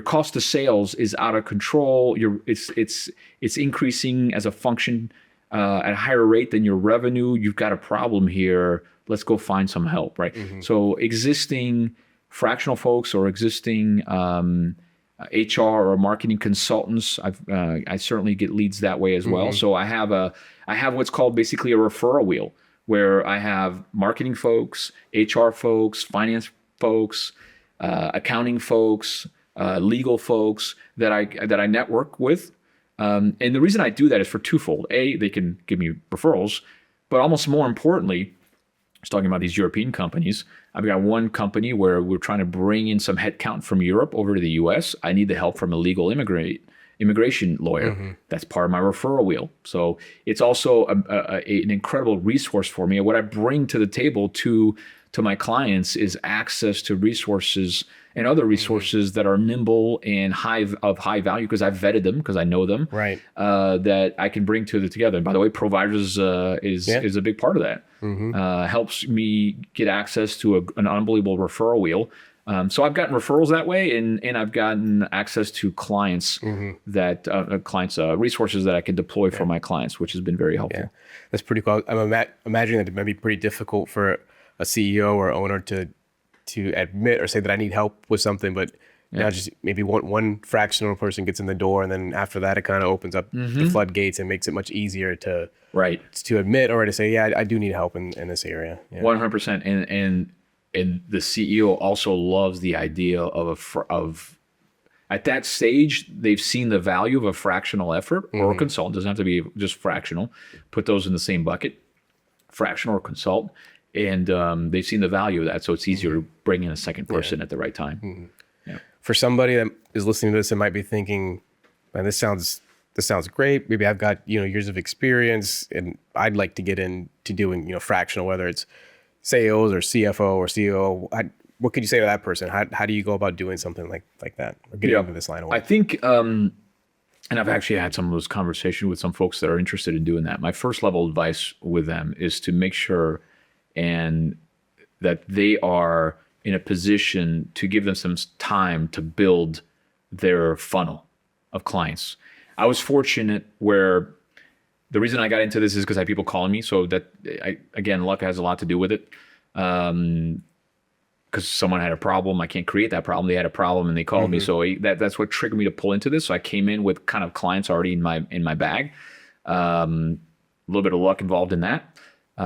cost of sales is out of control. It's increasing as a function at a higher rate than your revenue. You've got a problem here. Let's go find some help, right? So existing fractional folks or existing HR or marketing consultants, I certainly get leads that way as well. So I have what's called basically a referral wheel, where I have marketing folks, HR folks, finance folks, accounting folks, legal folks that I network with. And the reason I do that is for twofold. A, they can give me referrals, but almost more importantly, I was talking about these European companies. I've got one company where we're trying to bring in some headcount from Europe over to the US. I need the help from a legal immigration lawyer. That's part of my referral wheel. So it's also an incredible resource for me. And what I bring to the table to my clients is access to resources and other resources that are nimble and of high value because I've vetted them, because I know them. Right. That I can bring together. And by the way, providers is a big part of that. Helps me get access to an unbelievable referral wheel. So I've gotten referrals that way, and I've gotten access to clients resources that I can deploy for my clients, which has been very helpful. Yeah. That's pretty cool. I'm imagining that it might be pretty difficult for a CEO or owner to admit or say that I need help with something, but now just maybe one fractional person gets in the door, and then after that it kind of opens up the floodgates and makes it much easier to admit or to say, yeah, I do need help in this area. 100%. And the CEO also loves the idea of at that stage, they've seen the value of a fractional effort or a consultant. Doesn't have to be just fractional. Put those in the same bucket, fractional or consultant. And they've seen the value of that. So it's easier to bring in a second person at the right time. For somebody that is listening to this and might be thinking, man, this sounds great. Maybe I've got, years of experience and I'd like to get into doing, fractional, whether it's sales or CFO or CEO. What could you say to that person? How do you go about doing something like that or getting into this line of work? I think, and I've actually had some of those conversations with some folks that are interested in doing that. My first level advice with them is to make sure that they are in a position to give them some time to build their funnel of clients. I was fortunate where the reason I got into this is because I had people calling me. So that, again, luck has a lot to do with it. Because someone had a problem. I can't create that problem. They had a problem and they called me. So that's what triggered me to pull into this. So I came in with kind of clients already in my bag. A little bit of luck involved in that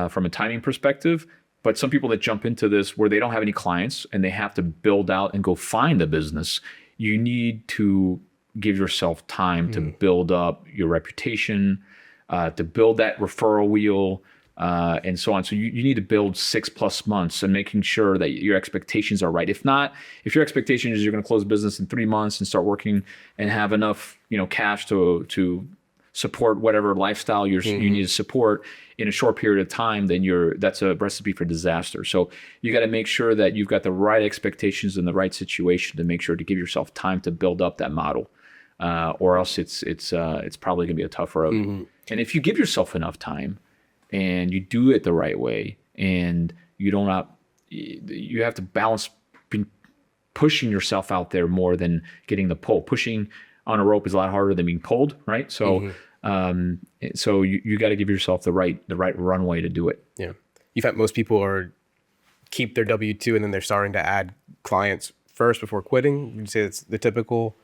from a timing perspective. But some people that jump into this where they don't have any clients and they have to build out and go find a business, you need to give yourself time to build up your reputation, to build that referral wheel, and so on. So you need to build 6+ months and making sure that your expectations are right. If not, if your expectation is you're going to close business in 3 months and start working and have enough, cash to support whatever lifestyle you need to support in a short period of time, then that's a recipe for disaster. So you got to make sure that you've got the right expectations in the right situation to make sure to give yourself time to build up that model, or else it's probably going to be a tough road. And if you give yourself enough time and you do it the right way, and you have to balance pushing yourself out there more than getting the pull. Pushing on a rope is a lot harder than being pulled, right? So, so you got to give yourself the right runway to do it. Yeah, you find most people keep their W-2 and then they're starting to add clients first before quitting. Would you say it's the typical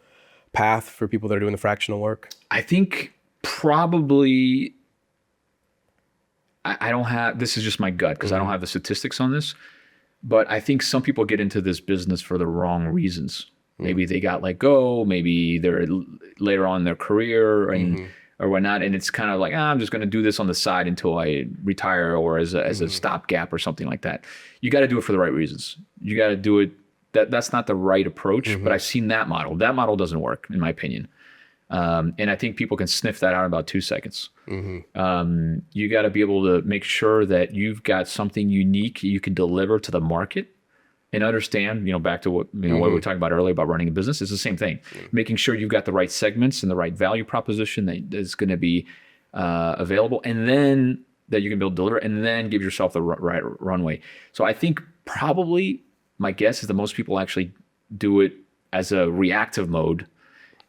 path for people that are doing the fractional work? I think probably, I don't have, this is just my gut because I don't have the statistics on this, but I think some people get into this business for the wrong reasons. Maybe they got let go, maybe they're later on in their career and or whatnot, and it's kind of like, I'm just going to do this on the side until I retire or as a stopgap or something like that. You got to do it for the right reasons. You got to do it. That's not the right approach, but I've seen that model. That model doesn't work, in my opinion. And I think people can sniff that out in about 2 seconds. You got to be able to make sure that you've got something unique you can deliver to the market. And understand, back to what what we were talking about earlier about running a business, it's the same thing. Making sure you've got the right segments and the right value proposition that is going to be available, and then that you can be able to deliver, and then give yourself the right runway. So I think probably my guess is that most people actually do it as a reactive mode.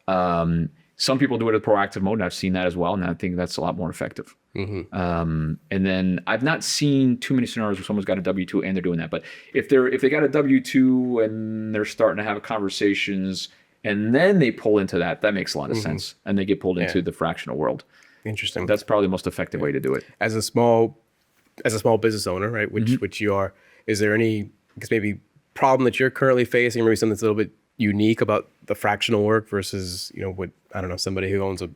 Some people do it in proactive mode, and I've seen that as well, and I think that's a lot more effective. And then I've not seen too many scenarios where someone's got a W-2 and they're doing that. But if they got a W-2 and they're starting to have conversations, and then they pull into that makes a lot of sense, and they get pulled into the fractional world. Interesting. That's probably the most effective way to do it. As a small business owner, right, which you are, is there any, I guess, maybe problem that you're currently facing, maybe something that's a little bit unique about the fractional work versus, what, I don't know, somebody who owns a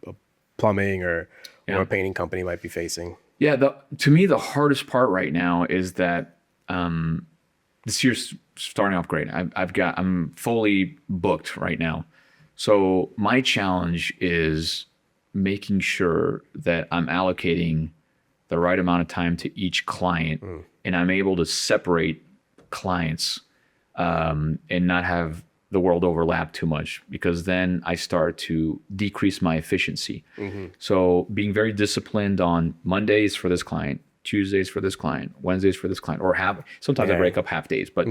plumbing or a painting company might be facing? Yeah, to me, the hardest part right now is that this year's starting off great. I'm fully booked right now. So my challenge is making sure that I'm allocating the right amount of time to each client, and I'm able to separate clients and not have the world overlap too much, because then I start to decrease my efficiency. So being very disciplined on Mondays for this client, Tuesdays for this client, Wednesdays for this client, or sometimes I break up half days, but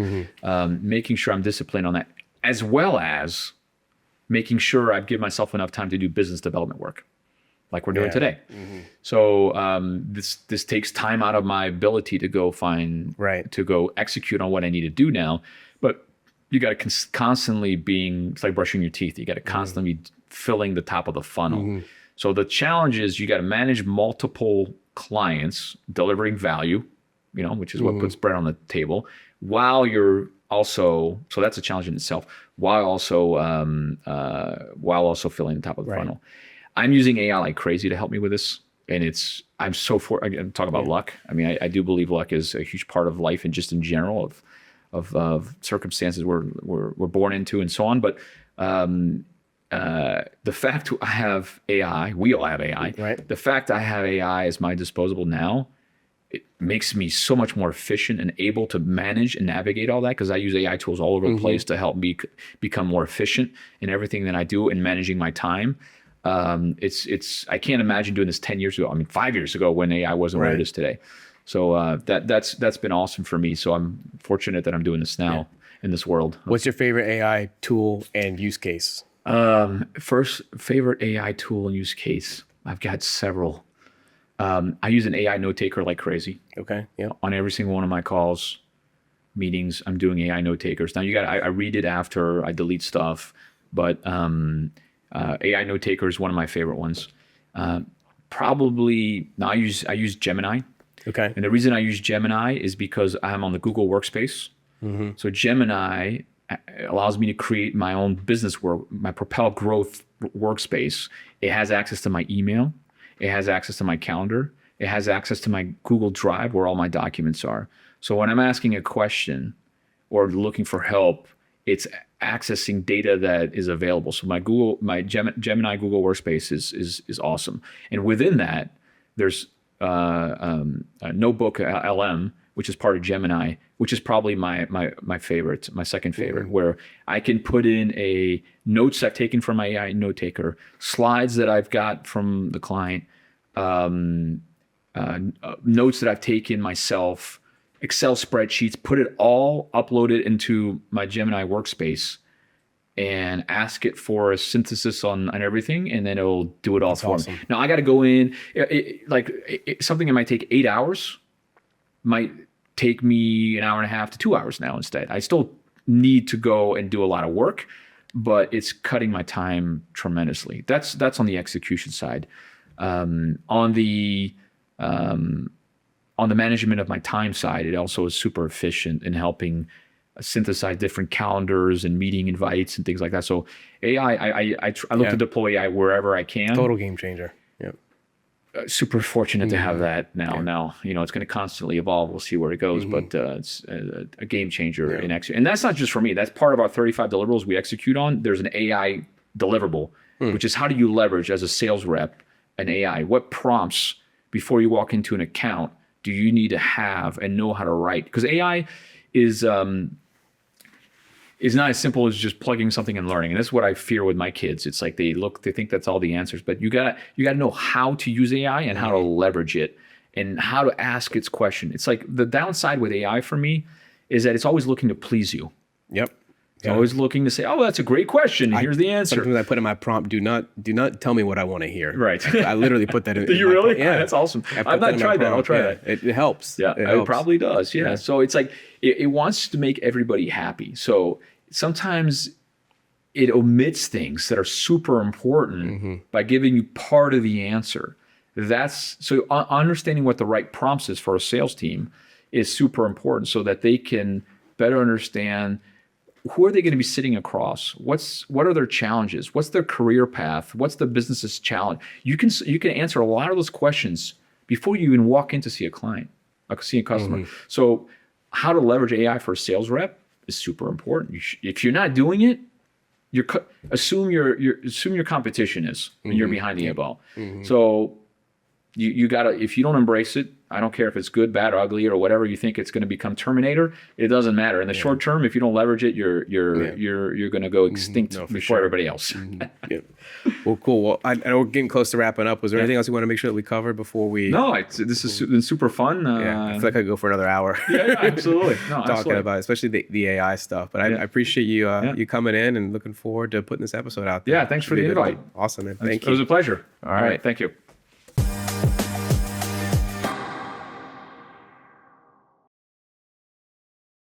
making sure I'm disciplined on that, as well as making sure I give myself enough time to do business development work like we're doing today. So this takes time out of my ability to go to go execute on what I need to do now. But you got to constantly it's like brushing your teeth. You got to constantly be filling the top of the funnel. So the challenge is you got to manage multiple clients delivering value, which is what puts bread on the table, while you're also, so that's a challenge in itself, while also filling the top of the funnel. I'm using AI like crazy to help me with this. And I'm talk about luck. I mean, I do believe luck is a huge part of life and just in general of circumstances we're born into and so on. But the fact I have AI, we all have AI. Right. The fact I have AI as my disposable now, it makes me so much more efficient and able to manage and navigate all that, because I use AI tools all over the place to help me become more efficient in everything that I do and managing my time. I can't imagine doing this 10 years ago. I mean, 5 years ago when AI wasn't what it is today. So that's been awesome for me. So I'm fortunate that I'm doing this now in this world. What's your favorite AI tool and use case? First favorite AI tool and use case. I've got several. I use an AI note taker like crazy. Okay. Yeah. On every single one of my calls, meetings, I'm doing AI note takers. Now I read it after I delete stuff, but AI note taker is one of my favorite ones. Probably now I use Gemini. Okay. And the reason I use Gemini is because I'm on the Google Workspace. So Gemini allows me to create my own business work, my Propel Growth workspace. It has access to my email. It has access to my calendar. It has access to my Google Drive where all my documents are. So when I'm asking a question or looking for help, it's accessing data that is available. So my Gemini Google Workspace is awesome. And within that, there's a Notebook LM, which is part of Gemini, which is probably my favorite, my second favorite, where I can put in notes I've taken from my AI note taker, slides that I've got from the client, notes that I've taken myself, Excel spreadsheets, put it all, upload it into my Gemini workspace and ask it for a synthesis on everything, and then it'll do it all for me. Now I got to go in, something that might take 8 hours might take me an hour and a half to 2 hours now instead. I still need to go and do a lot of work, but it's cutting my time tremendously. That's on the execution side. On the management of my time side, it also is super efficient in helping synthesize different calendars and meeting invites and things like that. So AI, I look to deploy AI wherever I can. Total game changer. Yep. Super fortunate to have that now. Now, it's going to constantly evolve. We'll see where it goes, but it's a game changer in execution. And that's not just for me. That's part of our 35 deliverables we execute on. There's an AI deliverable, which is how do you leverage as a sales rep an AI? What prompts before you walk into an account do you need to have and know how to write? Because AI is not as simple as just plugging something and learning. And that's what I fear with my kids. It's like they think that's all the answers, but you gotta know how to use AI and how to leverage it and how to ask its question. It's like the downside with AI for me is that it's always looking to please you. Yep. It's always looking to say, "Oh, that's a great question. And here's the answer." Sometimes I put in my prompt, do not tell me what I want to hear. Right. I literally put that in. Do you really? Yeah. That's awesome. I've not tried that. I'll try that. It helps. Yeah, it probably does. Yeah. So it's like it wants to make everybody happy. So sometimes it omits things that are super important by giving you part of the answer. So understanding what the right prompts is for a sales team is super important so that they can better understand who are they going to be sitting across? What are their challenges? What's their career path? What's the business's challenge? You can answer a lot of those questions before you even walk in to see a client, see a customer. So how to leverage AI for a sales rep is super important. If you're not doing it, assume your competition is, and you're behind the eight ball. So you gotta, if you don't embrace it, I don't care if it's good, bad, or ugly, or whatever you think it's going to become Terminator. It doesn't matter. In the short term, if you don't leverage it, you're going to go extinct before everybody else. Well, cool. Well, I know we're getting close to wrapping up. Was there anything else you want to make sure that we covered before we? No, this has been super fun. I feel like I could go for another hour. Yeah, absolutely. No, talking about it, especially the AI stuff. But I appreciate you you coming in and looking forward to putting this episode out there. Yeah, thanks for the invite. Awesome, man. Thank you. It was a pleasure. All right. Thank you.